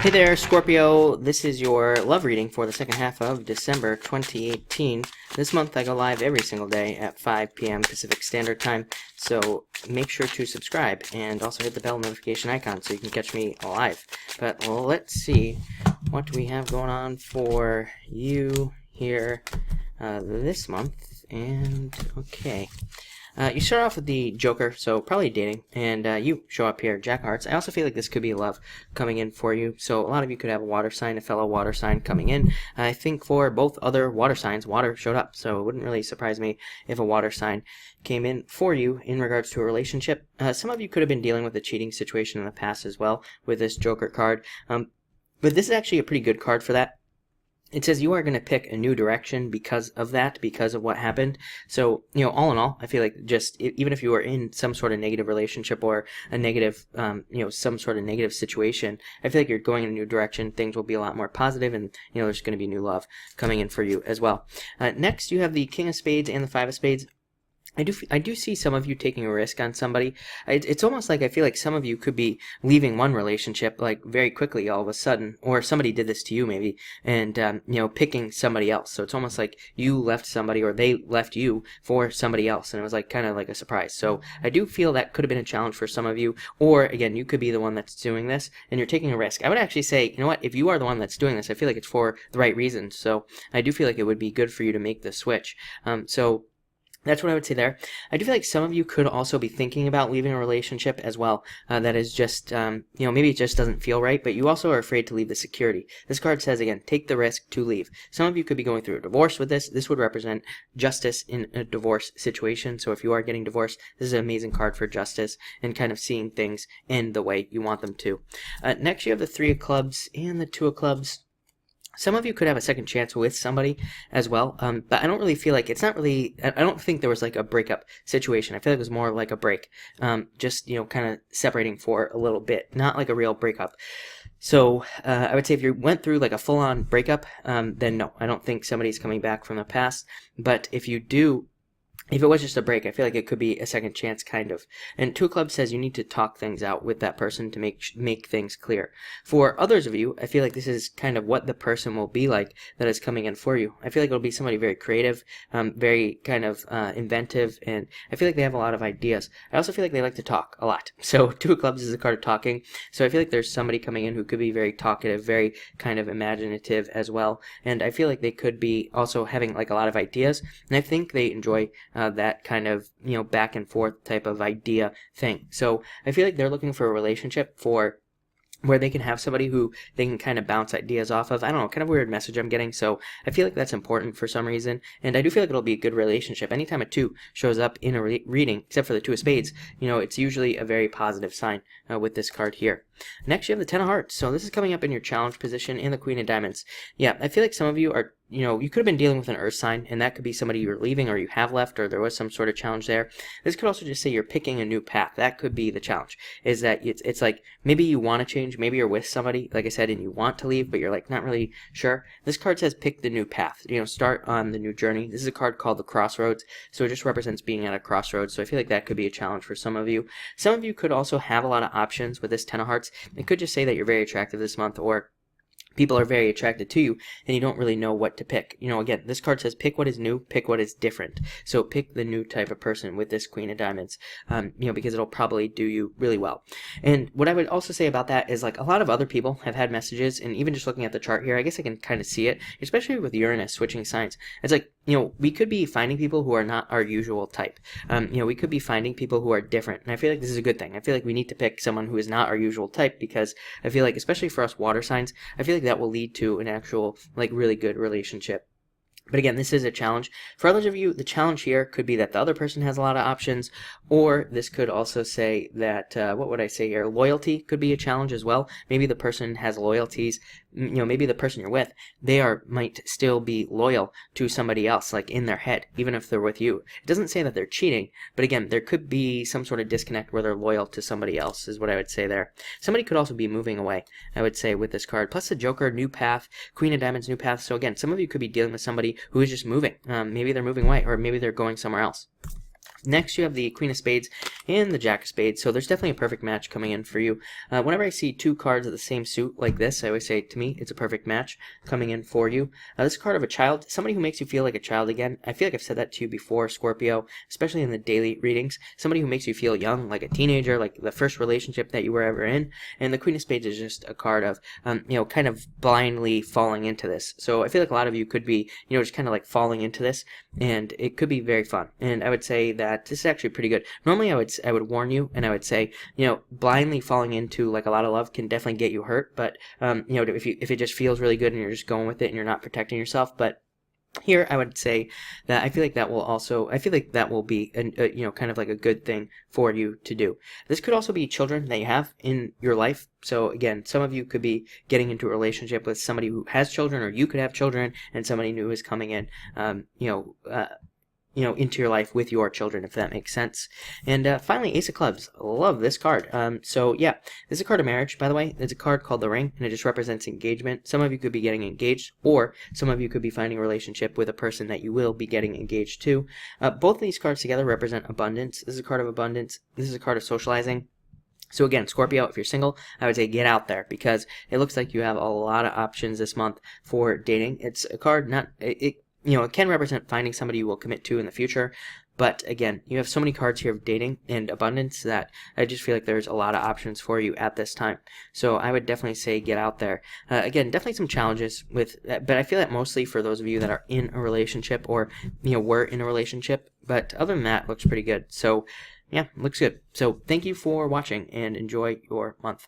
Hey there, Scorpio. This is your love reading for the second half of December 2018. This month I go live every single day at 5 p.m. Pacific Standard Time, so make sure to subscribe and also hit the bell notification icon so you can catch me live. But let's see what we have going on for you here this month. And okay. You start off with the Joker, so probably dating, and you show up here, Jack of Hearts. I also feel like this could be love coming in for you, so a lot of you could have a water sign, a fellow water sign coming in. I think for both other water signs, water showed up, so it wouldn't really surprise me if a water sign came in for you in regards to a relationship. Some of you could have been dealing with a cheating situation in the past as well with this Joker card, but this is actually a pretty good card for that. It says you are going to pick a new direction because of that, because of what happened. So, all in all, I feel like just even if you are in some sort of negative relationship or a negative, some sort of negative situation, I feel like you're going in a new direction. Things will be a lot more positive, and, there's going to be new love coming in for you as well. Next, you have the King of Spades and the Five of Spades. I do see some of you taking a risk on somebody. It's almost like I feel like some of you could be leaving one relationship like very quickly all of a sudden, or somebody did this to you maybe, and picking somebody else. So it's almost like you left somebody or they left you for somebody else, and it was like kind of like a surprise. So I do feel that could have been a challenge for some of you, or again, you could be the one that's doing this and you're taking a risk. I would actually say, you know what, if you are the one that's doing this, I feel like it's for the right reasons. So I do feel like it would be good for you to make the switch. So that's what I would say there. I do feel like some of you could also be thinking about leaving a relationship as well. That is just, maybe it just doesn't feel right, but you also are afraid to leave the security. This card says, again, take the risk to leave. Some of you could be going through a divorce with this. This would represent justice in a divorce situation. So if you are getting divorced, this is an amazing card for justice and kind of seeing things in the way you want them to. Next, you have the Three of Clubs and the Two of Clubs. Some of you could have a second chance with somebody as well, but I don't really feel like it's not really, I don't think there was like a breakup situation. I feel like it was more like a break, just, kind of separating for a little bit, not like a real breakup. So I would say if you went through like a full-on breakup, then no, I don't think somebody's coming back from the past. But if you do, if it was just a break, I feel like it could be a second chance, kind of. And Two of Clubs says you need to talk things out with that person to make things clear. For others of you, I feel like this is kind of what the person will be like that is coming in for you. I feel like it'll be somebody very creative, very kind of inventive, and I feel like they have a lot of ideas. I also feel like they like to talk a lot. So Two of Clubs is a card of talking. So I feel like there's somebody coming in who could be very talkative, very kind of imaginative as well. And I feel like they could be also having like a lot of ideas, and I think they enjoy that kind of, back and forth type of idea thing. So I feel like they're looking for a relationship where they can have somebody who they can kind of bounce ideas off of. I don't know, kind of weird message I'm getting, so I feel like that's important for some reason, and I do feel like it'll be a good relationship. Anytime a 2 shows up in a reading, except for the Two of Spades, it's usually a very positive sign with this card here. Next, you have the Ten of Hearts, so this is coming up in your challenge position and the Queen of Diamonds. Yeah, I feel like some of you are, you could have been dealing with an earth sign, and that could be somebody you're leaving or you have left, or there was some sort of challenge there. This could also just say you're picking a new path. That could be the challenge, is that it's like maybe you want to change, maybe you're with somebody, like I said, and you want to leave, but you're like not really sure. This card says pick the new path, start on the new journey. This is a card called the Crossroads, so it just represents being at a crossroads, so I feel like that could be a challenge for some of you. Some of you could also have a lot of options with this Ten of Hearts. It could just say that you're very attractive this month, or people are very attracted to you and you don't really know what to pick. Again, this card says pick what is new, pick what is different. So pick the new type of person with this Queen of Diamonds, because it'll probably do you really well. And what I would also say about that is like a lot of other people have had messages, and even just looking at the chart here, I guess I can kind of see it, especially with Uranus switching signs. It's like, we could be finding people who are not our usual type. We could be finding people who are different, and I feel like this is a good thing. I feel like we need to pick someone who is not our usual type, because I feel like, especially for us water signs, I feel like that will lead to an actual, like, really good relationship. But again, this is a challenge. For others of you, the challenge here could be that the other person has a lot of options, or this could also say that, what would I say here? Loyalty could be a challenge as well. Maybe the person has loyalties. Maybe the person you're with, might still be loyal to somebody else, like in their head, even if they're with you. It doesn't say that they're cheating, but again, there could be some sort of disconnect where they're loyal to somebody else, is what I would say there. Somebody could also be moving away, I would say, with this card. Plus the Joker, new path, Queen of Diamonds, new path. So again, some of you could be dealing with somebody who is just moving. Maybe they're moving away, or maybe they're going somewhere else. Next, you have the Queen of Spades and the Jack of Spades, so there's definitely a perfect match coming in for you. Whenever I see two cards of the same suit like this, I always say, to me, it's a perfect match coming in for you. This is a card of a child, somebody who makes you feel like a child again. I feel like I've said that to you before, Scorpio, especially in the daily readings. Somebody who makes you feel young, like a teenager, like the first relationship that you were ever in. And the Queen of Spades is just a card of, kind of blindly falling into this. So I feel like a lot of you could be, just kind of like falling into this, and it could be very fun. And I would say that this is actually pretty good. Normally I would warn you, and I would say, blindly falling into like a lot of love can definitely get you hurt, but if it just feels really good and you're just going with it and you're not protecting yourself. But here I would say that I feel like that will be kind of like a good thing for you to do. This could also be children that you have in your life. So again, some of you could be getting into a relationship with somebody who has children, or you could have children, and somebody new is coming in, into your life with your children, if that makes sense. And finally, Ace of Clubs. Love this card. So yeah, this is a card of marriage, by the way. It's a card called the Ring, and it just represents engagement. Some of you could be getting engaged, or some of you could be finding a relationship with a person that you will be getting engaged to. Both of these cards together represent abundance. This is a card of abundance. This is a card of socializing. So again, Scorpio, if you're single, I would say get out there, because it looks like you have a lot of options this month for dating. It's a card, it can represent finding somebody you will commit to in the future. But again, you have so many cards here of dating and abundance that I just feel like there's a lot of options for you at this time. So I would definitely say get out there. Again, definitely some challenges with that, but I feel that mostly for those of you that are in a relationship, or were in a relationship. But other than that, looks pretty good. So yeah, looks good. So thank you for watching, and enjoy your month.